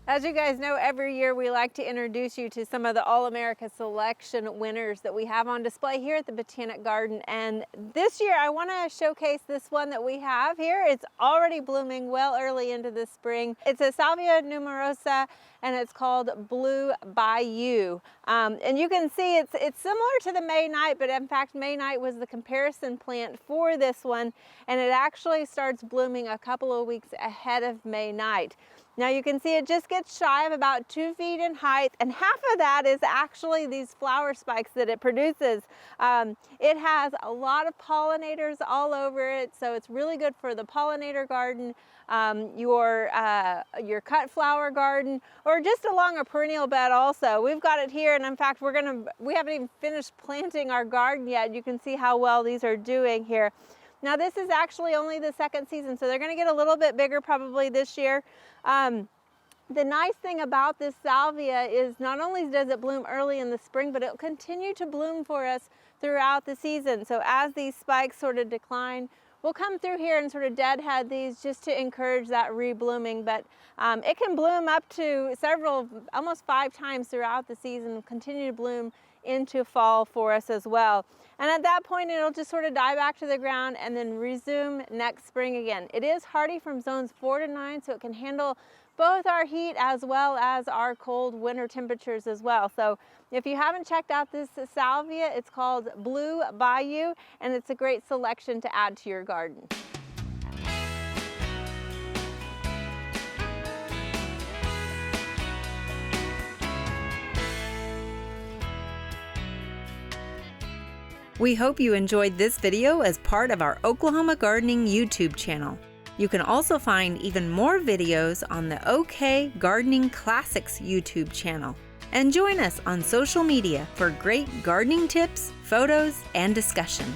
As you guys know, every year we like to introduce you to some of the All-America Selection winners that we have on display here at the Botanic Garden. And this year I want to showcase this one that we have here. It's already blooming well early into the spring. It's a Salvia numerosa and it's called Blue Bayou. And you can see it's similar to the May Night, but in fact May Night was the comparison plant for this one, and it actually starts blooming a couple of weeks ahead of May Night. Now you can see it just gets shy of about 2 feet in height, and half of that is actually these flower spikes that it produces. It has a lot of pollinators all over it, so it's really good for the pollinator garden, your cut flower garden, or just along a perennial bed also. We've got it here, and in fact we haven't even finished planting our garden yet. You can see how well these are doing here. Now this is actually only the second season, so they're going to get a little bit bigger probably this year. The nice thing about this salvia is not only does it bloom early in the spring, but it'll continue to bloom for us throughout the season. So as these spikes sort of decline, we'll come through here and sort of deadhead these just to encourage that reblooming. But it can bloom up to almost 5 times throughout the season and continue to bloom into fall for us as well. And at that point it'll just sort of die back to the ground and then resume next spring again. It is hardy from zones 4 to 9, so it can handle both our heat as well as our cold winter temperatures as well. So if you haven't checked out this salvia, it's called Blue Bayou, and it's a great selection to add to your garden. We hope you enjoyed this video as part of our Oklahoma Gardening YouTube channel. You can also find even more videos on the OK Gardening Classics YouTube channel. And join us on social media for great gardening tips, photos, and discussion.